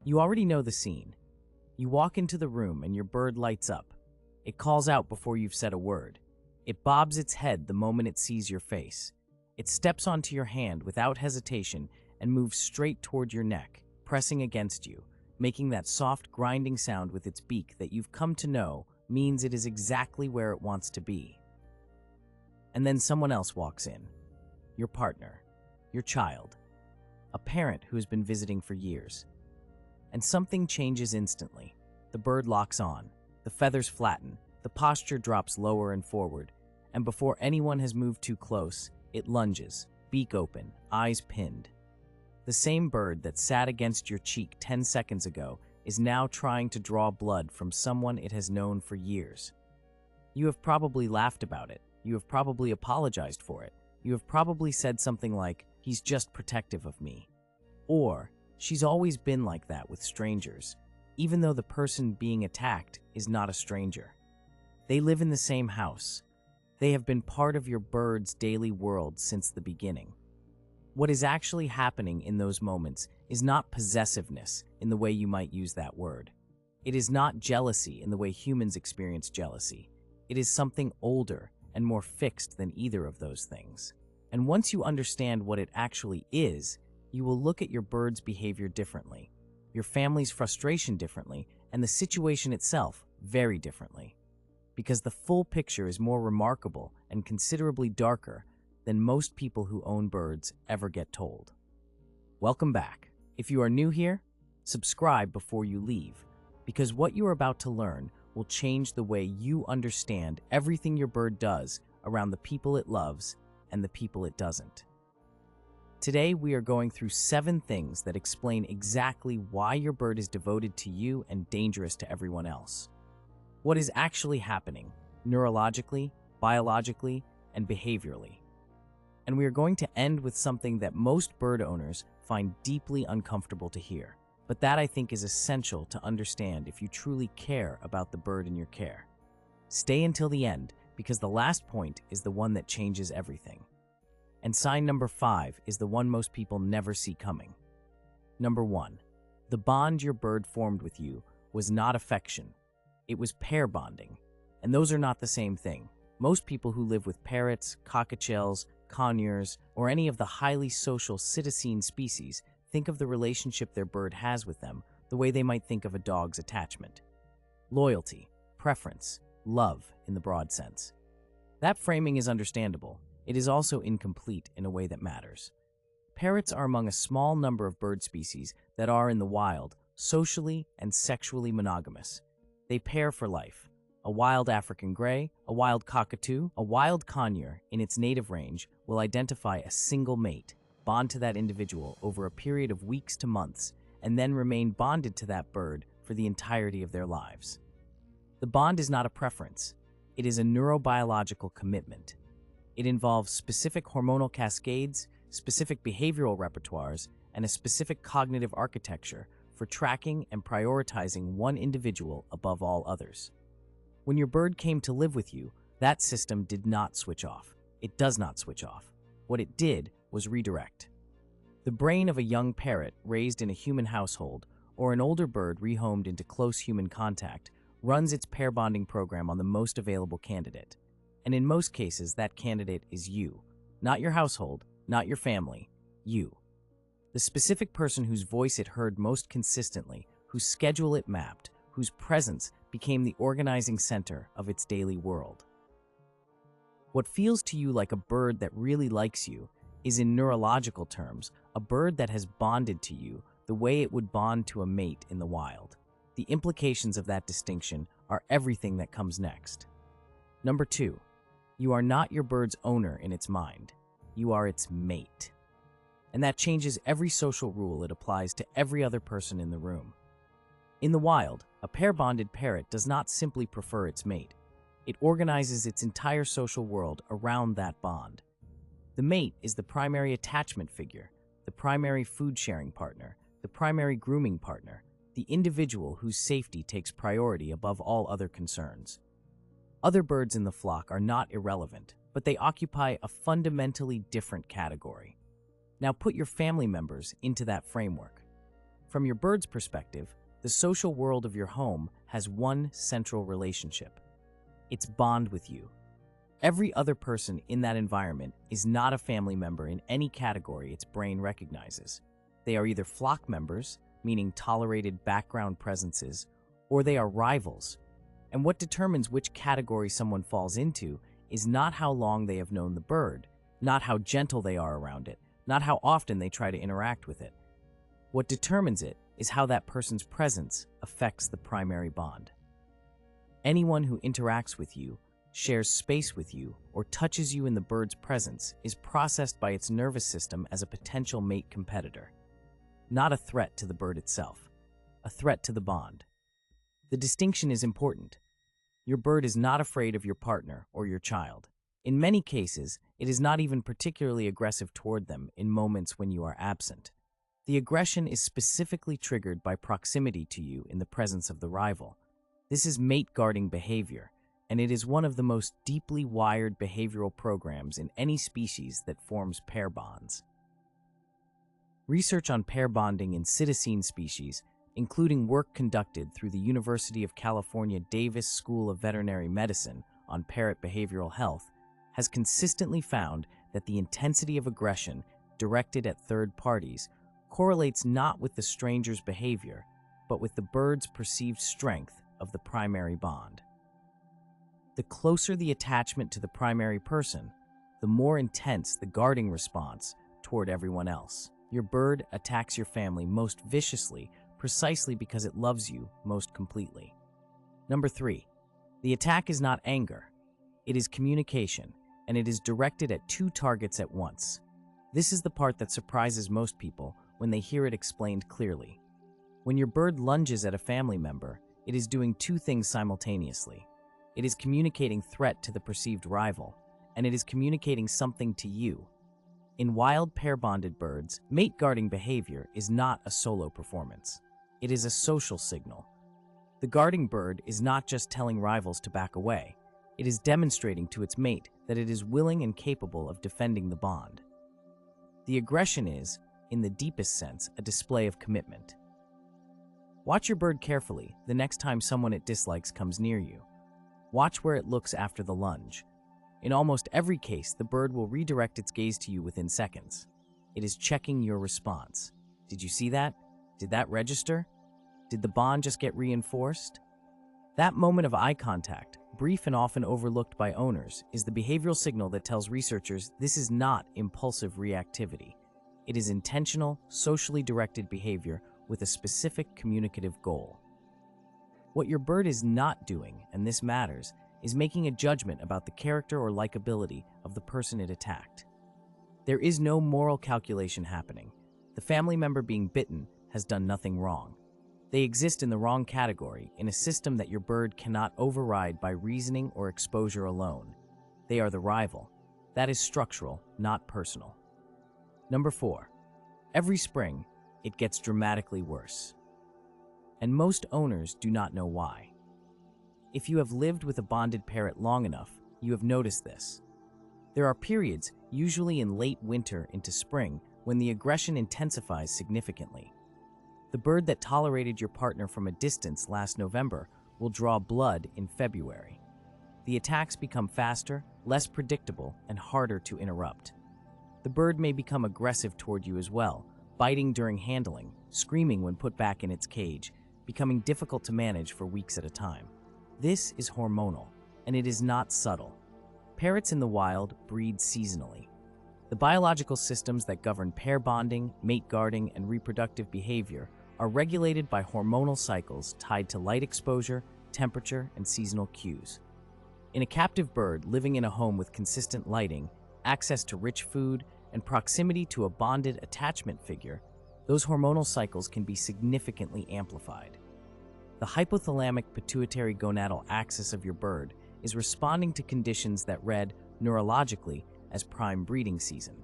You already know the scene. You walk into the room and your bird lights up. It calls out before you've said a word. It bobs its head the moment it sees your face. It steps onto your hand without hesitation and moves straight toward your neck, pressing against you, making that soft grinding sound with its beak that you've come to know means it is exactly where it wants to be. And then someone else walks in. Your partner, your child, a parent who has been visiting for years. And something changes instantly. The bird locks on, the feathers flatten, the posture drops lower and forward, and before anyone has moved too close, it lunges, beak open, eyes pinned. The same bird that sat against your cheek 10 seconds ago is now trying to draw blood from someone it has known for years. You have probably laughed about it. You have probably apologized for it. You have probably said something like, "He's just protective of me." Or, "She's always been like that with strangers," even though the person being attacked is not a stranger. They live in the same house. They have been part of your bird's daily world since the beginning. What is actually happening in those moments is not possessiveness in the way you might use that word. It is not jealousy in the way humans experience jealousy. It is something older and more fixed than either of those things. And once you understand what it actually is, you will look at your bird's behavior differently, your family's frustration differently, and the situation itself very differently. Because the full picture is more remarkable and considerably darker than most people who own birds ever get told. Welcome back. If you are new here, subscribe before you leave, because what you are about to learn will change the way you understand everything your bird does around the people it loves and the people it doesn't. Today, we are going through 7 things that explain exactly why your bird is devoted to you and dangerous to everyone else. What is actually happening, neurologically, biologically, and behaviorally. And we are going to end with something that most bird owners find deeply uncomfortable to hear, but that I think is essential to understand if you truly care about the bird in your care. Stay until the end, because the last point is the one that changes everything. And sign number 5 is the one most people never see coming. Number 1, the bond your bird formed with you was not affection. It was pair bonding. And those are not the same thing. Most people who live with parrots, cockatiels, conures, or any of the highly social citizen species think of the relationship their bird has with them the way they might think of a dog's attachment. Loyalty, preference, love in the broad sense. That framing is understandable. It is also incomplete in a way that matters. Parrots are among a small number of bird species that are in the wild, socially and sexually monogamous. They pair for life. A wild African gray, a wild cockatoo, a wild conure in its native range will identify a single mate, bond to that individual over a period of weeks to months, and then remain bonded to that bird for the entirety of their lives. The bond is not a preference. It is a neurobiological commitment. It involves specific hormonal cascades, specific behavioral repertoires, and a specific cognitive architecture for tracking and prioritizing one individual above all others. When your bird came to live with you, that system did not switch off. It does not switch off. What it did was redirect. The brain of a young parrot raised in a human household, or an older bird rehomed into close human contact, runs its pair bonding program on the most available candidate. And in most cases, that candidate is you. Not your household, not your family, you. The specific person whose voice it heard most consistently, whose schedule it mapped, whose presence became the organizing center of its daily world. What feels to you like a bird that really likes you is, in neurological terms, a bird that has bonded to you the way it would bond to a mate in the wild. The implications of that distinction are everything that comes next. Number 2, you are not your bird's owner in its mind. You are its mate. And that changes every social rule it applies to every other person in the room. In the wild, a pair-bonded parrot does not simply prefer its mate. It organizes its entire social world around that bond. The mate is the primary attachment figure, the primary food-sharing partner, the primary grooming partner, the individual whose safety takes priority above all other concerns. Other birds in the flock are not irrelevant, but they occupy a fundamentally different category. Now put your family members into that framework. From your bird's perspective, the social world of your home has one central relationship. Its bond with you. Every other person in that environment is not a family member in any category its brain recognizes. They are either flock members, meaning tolerated background presences, or they are rivals. And what determines which category someone falls into is not how long they have known the bird, not how gentle they are around it, not how often they try to interact with it. What determines it is how that person's presence affects the primary bond. Anyone who interacts with you, shares space with you, or touches you in the bird's presence is processed by its nervous system as a potential mate competitor. Not a threat to the bird itself, a threat to the bond. The distinction is important. Your bird is not afraid of your partner or your child. In many cases, it is not even particularly aggressive toward them in moments when you are absent. The aggression is specifically triggered by proximity to you in the presence of the rival. This is mate-guarding behavior, and it is one of the most deeply wired behavioral programs in any species that forms pair bonds. Research on pair bonding in cetacean species, including work conducted through the University of California Davis School of Veterinary Medicine on parrot behavioral health, has consistently found that the intensity of aggression directed at third parties correlates not with the stranger's behavior, but with the bird's perceived strength of the primary bond. The closer the attachment to the primary person, the more intense the guarding response toward everyone else. Your bird attacks your family most viciously precisely because it loves you most completely. Number 3, the attack is not anger. It is communication, and it is directed at two targets at once. This is the part that surprises most people when they hear it explained clearly. When your bird lunges at a family member, it is doing two things simultaneously. It is communicating threat to the perceived rival, and it is communicating something to you. In wild pair-bonded birds, mate-guarding behavior is not a solo performance. It is a social signal. The guarding bird is not just telling rivals to back away. It is demonstrating to its mate that it is willing and capable of defending the bond. The aggression is, in the deepest sense, a display of commitment. Watch your bird carefully the next time someone it dislikes comes near you. Watch where it looks after the lunge. In almost every case, the bird will redirect its gaze to you within seconds. It is checking your response. Did you see that? Did that register? Did the bond just get reinforced? That moment of eye contact, brief and often overlooked by owners, is the behavioral signal that tells researchers this is not impulsive reactivity. It is intentional, socially directed behavior with a specific communicative goal. What your bird is not doing, and this matters, is making a judgment about the character or likability of the person it attacked. There is no moral calculation happening. The family member being bitten has done nothing wrong. They exist in the wrong category, in a system that your bird cannot override by reasoning or exposure alone. They are the rival. That is structural, not personal. Number 4. Every spring, it gets dramatically worse. And most owners do not know why. If you have lived with a bonded parrot long enough, you have noticed this. There are periods, usually in late winter into spring, when the aggression intensifies significantly. The bird that tolerated your partner from a distance last November will draw blood in February. The attacks become faster, less predictable, and harder to interrupt. The bird may become aggressive toward you as well, biting during handling, screaming when put back in its cage, becoming difficult to manage for weeks at a time. This is hormonal, and it is not subtle. Parrots in the wild breed seasonally. The biological systems that govern pair bonding, mate guarding, and reproductive behavior are regulated by hormonal cycles tied to light exposure, temperature, and seasonal cues. In a captive bird living in a home with consistent lighting, access to rich food, and proximity to a bonded attachment figure, those hormonal cycles can be significantly amplified. The hypothalamic pituitary gonadal axis of your bird is responding to conditions that read neurologically as prime breeding season.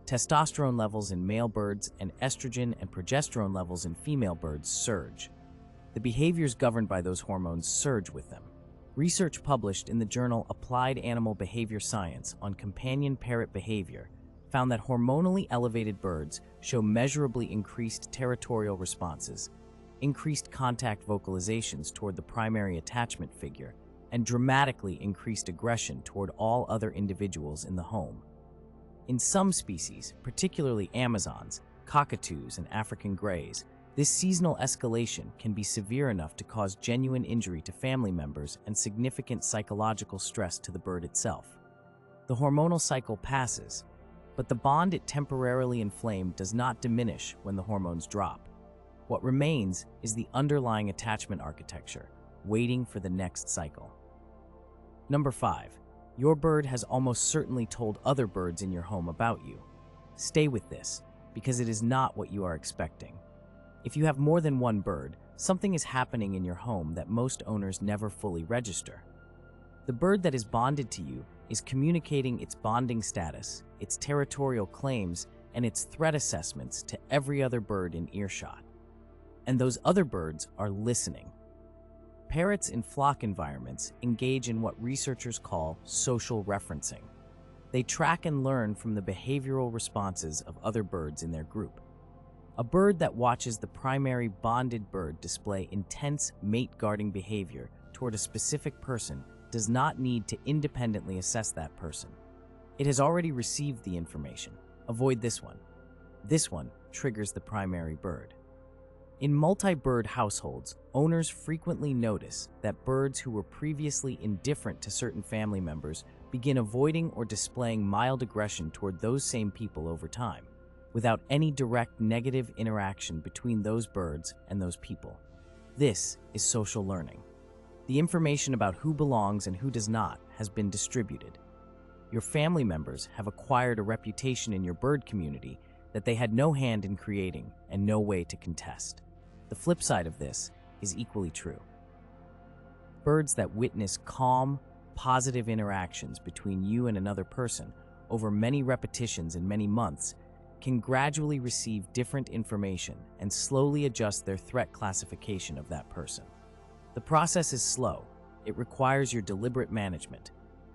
Testosterone levels in male birds and estrogen and progesterone levels in female birds surge. The behaviors governed by those hormones surge with them. Research published in the journal Applied Animal Behavior Science on companion parrot behavior found that hormonally elevated birds show measurably increased territorial responses, increased contact vocalizations toward the primary attachment figure, and dramatically increased aggression toward all other individuals in the home. In some species, particularly Amazons, cockatoos, and African greys, this seasonal escalation can be severe enough to cause genuine injury to family members and significant psychological stress to the bird itself. The hormonal cycle passes, but the bond it temporarily inflamed does not diminish when the hormones drop. What remains is the underlying attachment architecture, waiting for the next cycle. Number 5. Your bird has almost certainly told other birds in your home about you. Stay with this, because it is not what you are expecting. If you have more than one bird, something is happening in your home that most owners never fully register. The bird that is bonded to you is communicating its bonding status, its territorial claims, and its threat assessments to every other bird in earshot. And those other birds are listening. Parrots in flock environments engage in what researchers call social referencing. They track and learn from the behavioral responses of other birds in their group. A bird that watches the primary bonded bird display intense mate-guarding behavior toward a specific person does not need to independently assess that person. It has already received the information. Avoid this one. This one triggers the primary bird. In multi-bird households, owners frequently notice that birds who were previously indifferent to certain family members begin avoiding or displaying mild aggression toward those same people over time, without any direct negative interaction between those birds and those people. This is social learning. The information about who belongs and who does not has been distributed. Your family members have acquired a reputation in your bird community that they had no hand in creating and no way to contest. The flip side of this is equally true. Birds that witness calm, positive interactions between you and another person over many repetitions in many months can gradually receive different information and slowly adjust their threat classification of that person. The process is slow. It requires your deliberate management,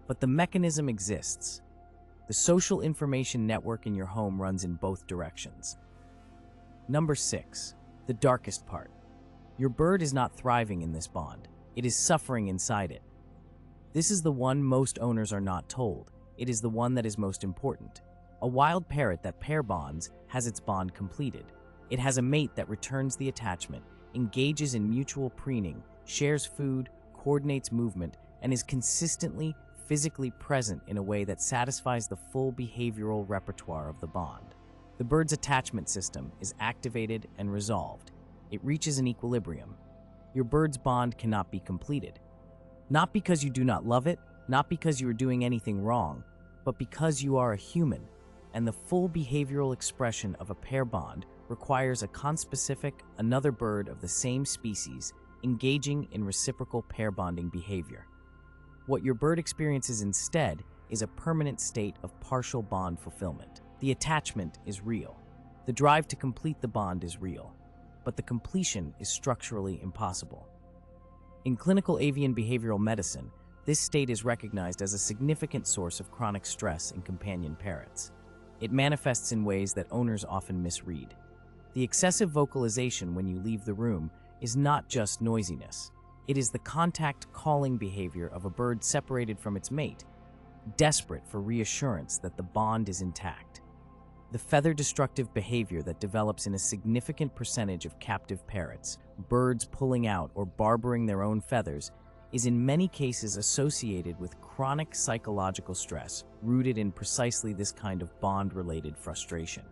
but the mechanism exists. The social information network in your home runs in both directions. Number 6, the darkest part. Your bird is not thriving in this bond. It is suffering inside it. This is the one most owners are not told. It is the one that is most important. A wild parrot that pair bonds has its bond completed. It has a mate that returns the attachment, engages in mutual preening, shares food, coordinates movement, and is consistently physically present in a way that satisfies the full behavioral repertoire of the bond. The bird's attachment system is activated and resolved. It reaches an equilibrium. Your bird's bond cannot be completed. Not because you do not love it, not because you are doing anything wrong, but because you are a human, and the full behavioral expression of a pair bond requires a conspecific, another bird of the same species engaging in reciprocal pair bonding behavior. What your bird experiences instead is a permanent state of partial bond fulfillment. The attachment is real. The drive to complete the bond is real, but the completion is structurally impossible. In clinical avian behavioral medicine, this state is recognized as a significant source of chronic stress in companion parrots. It manifests in ways that owners often misread. The excessive vocalization when you leave the room is not just noisiness. It is the contact calling behavior of a bird separated from its mate, desperate for reassurance that the bond is intact. The feather-destructive behavior that develops in a significant percentage of captive parrots, birds pulling out or barbering their own feathers, is in many cases associated with chronic psychological stress rooted in precisely this kind of bond-related frustration.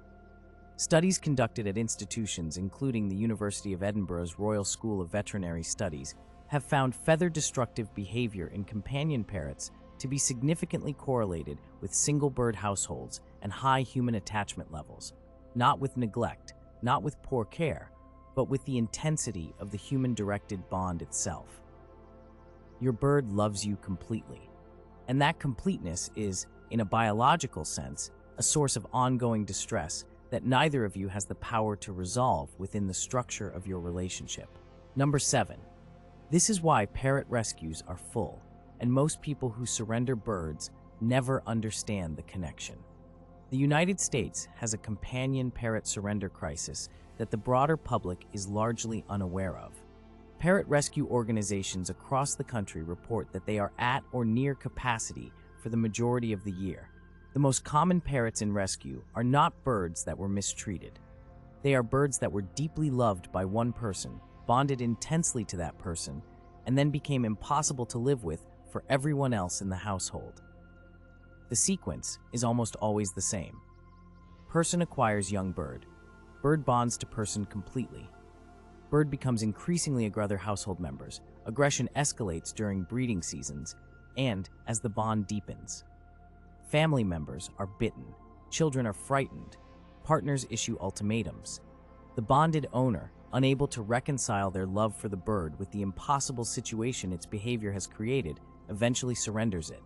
Studies conducted at institutions including the University of Edinburgh's Royal School of Veterinary Studies have found feather-destructive behavior in companion parrots to be significantly correlated with single-bird households and high human attachment levels, not with neglect, not with poor care, but with the intensity of the human-directed bond itself. Your bird loves you completely, and that completeness is, in a biological sense, a source of ongoing distress that neither of you has the power to resolve within the structure of your relationship. Number 7. This is why parrot rescues are full, and most people who surrender birds never understand the connection. The United States has a companion parrot surrender crisis that the broader public is largely unaware of. Parrot rescue organizations across the country report that they are at or near capacity for the majority of the year. The most common parrots in rescue are not birds that were mistreated. They are birds that were deeply loved by one person, bonded intensely to that person, and then became impossible to live with for everyone else in the household. The sequence is almost always the same. Person acquires young bird. Bird bonds to person completely. Bird becomes increasingly aggressive with other household members. Aggression escalates during breeding seasons and as the bond deepens. Family members are bitten. Children are frightened. Partners issue ultimatums. The bonded owner, unable to reconcile their love for the bird with the impossible situation its behavior has created, eventually surrenders it.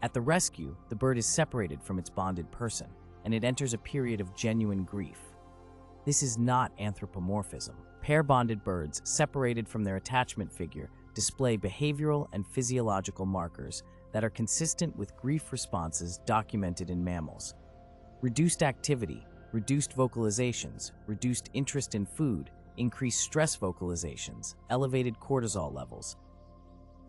At the rescue, the bird is separated from its bonded person, and it enters a period of genuine grief. This is not anthropomorphism. Pair-bonded birds, separated from their attachment figure, display behavioral and physiological markers that are consistent with grief responses documented in mammals. Reduced activity, reduced vocalizations, reduced interest in food, increased stress vocalizations, elevated cortisol levels.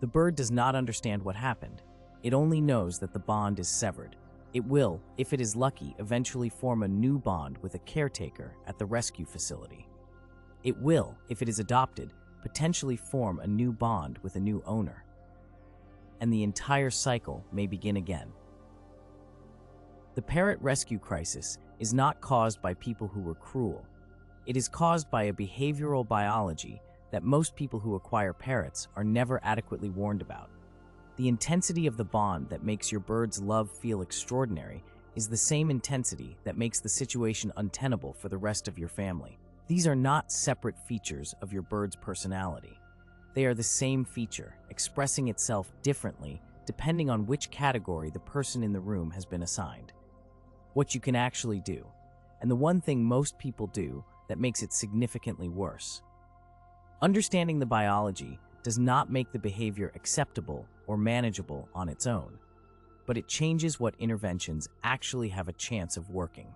The bird does not understand what happened. It only knows that the bond is severed. It will, if it is lucky, eventually form a new bond with a caretaker at the rescue facility. It will, if it is adopted, potentially form a new bond with a new owner. And the entire cycle may begin again. The parrot rescue crisis is not caused by people who were cruel. It is caused by a behavioral biology that most people who acquire parrots are never adequately warned about. The intensity of the bond that makes your bird's love feel extraordinary is the same intensity that makes the situation untenable for the rest of your family. These are not separate features of your bird's personality. They are the same feature, expressing itself differently depending on which category the person in the room has been assigned. What you can actually do, and the one thing most people do that makes it significantly worse. Understanding the biology does not make the behavior acceptable or manageable on its own, but it changes what interventions actually have a chance of working.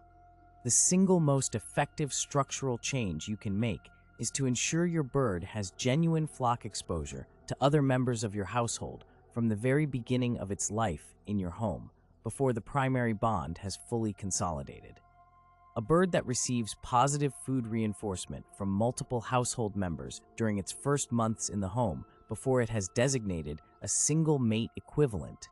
The single most effective structural change you can make is to ensure your bird has genuine flock exposure to other members of your household from the very beginning of its life in your home, before the primary bond has fully consolidated. A bird that receives positive food reinforcement from multiple household members during its first months in the home before it has designated a single mate equivalent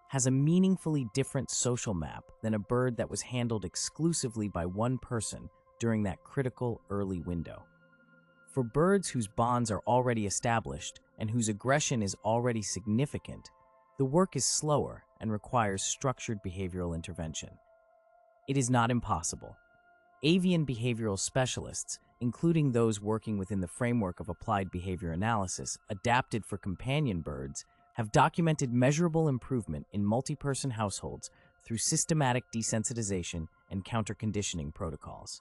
has a meaningfully different social map than a bird that was handled exclusively by one person during that critical early window. For birds whose bonds are already established and whose aggression is already significant, the work is slower and requires structured behavioral intervention. It is not impossible. Avian behavioral specialists, including those working within the framework of applied behavior analysis adapted for companion birds, have documented measurable improvement in multi-person households through systematic desensitization and counter-conditioning protocols.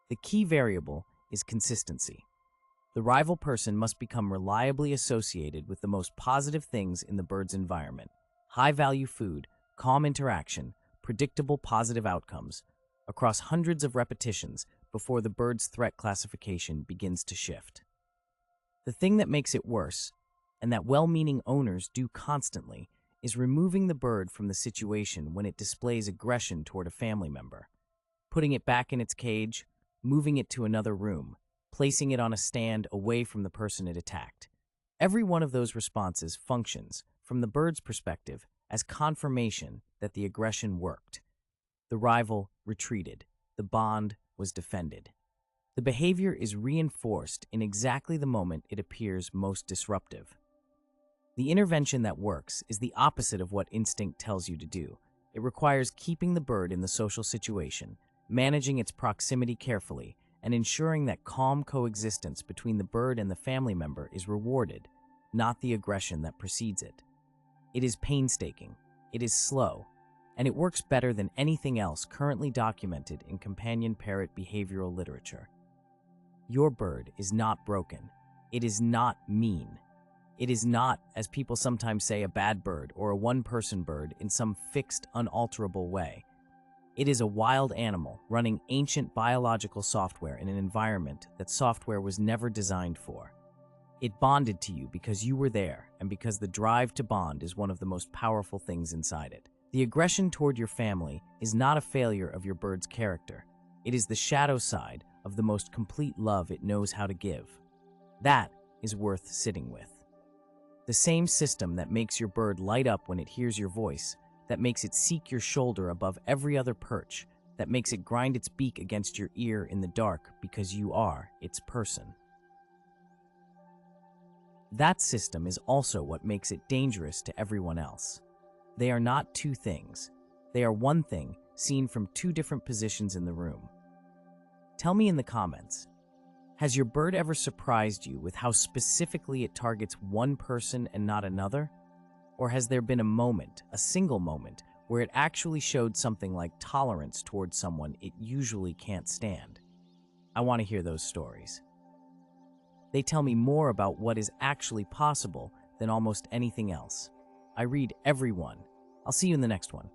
The key variable is consistency. The rival person must become reliably associated with the most positive things in the bird's environment: high-value food, calm interaction, predictable positive outcomes, across hundreds of repetitions before the bird's threat classification begins to shift. The thing that makes it worse, and that well-meaning owners do constantly, is removing the bird from the situation when it displays aggression toward a family member, putting it back in its cage, moving it to another room, placing it on a stand away from the person it attacked. Every one of those responses functions, from the bird's perspective, as confirmation that the aggression worked. The rival retreated. The bond was defended. The behavior is reinforced in exactly the moment it appears most disruptive. The intervention that works is the opposite of what instinct tells you to do. It requires keeping the bird in the social situation, managing its proximity carefully, and ensuring that calm coexistence between the bird and the family member is rewarded, not the aggression that precedes it. It is painstaking, it is slow, and it works better than anything else currently documented in companion parrot behavioral literature. Your bird is not broken. It is not mean. It is not, as people sometimes say, a bad bird or a one-person bird in some fixed, unalterable way. It is a wild animal running ancient biological software in an environment that software was never designed for. It bonded to you because you were there and because the drive to bond is one of the most powerful things inside it. The aggression toward your family is not a failure of your bird's character. It is the shadow side of the most complete love it knows how to give. That is worth sitting with. The same system that makes your bird light up when it hears your voice, that makes it seek your shoulder above every other perch, that makes it grind its beak against your ear in the dark because you are its person. That system is also what makes it dangerous to everyone else. They are not two things. They are one thing seen from two different positions in the room. Tell me in the comments, has your bird ever surprised you with how specifically it targets one person and not another? Or has there been a moment, a single moment, where it actually showed something like tolerance towards someone it usually can't stand? I want to hear those stories. They tell me more about what is actually possible than almost anything else. I read every one. I'll see you in the next one.